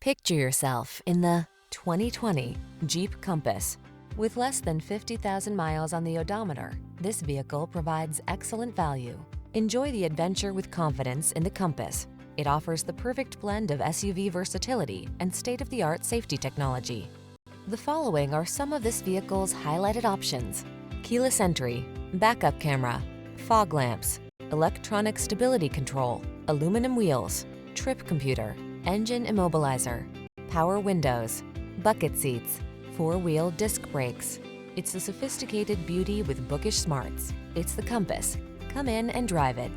Picture yourself in the 2020 Jeep Compass. With less than 50,000 miles on the odometer, this vehicle provides excellent value. Enjoy the adventure with confidence in the Compass. It offers the perfect blend of SUV versatility and state-of-the-art safety technology. The following are some of this vehicle's highlighted options: keyless entry, backup camera, fog lamps, electronic stability control, aluminum wheels, trip computer, engine immobilizer, power windows, bucket seats, four-wheel disc brakes. It's a sophisticated beauty with bookish smarts. It's the Compass. Come in and drive it.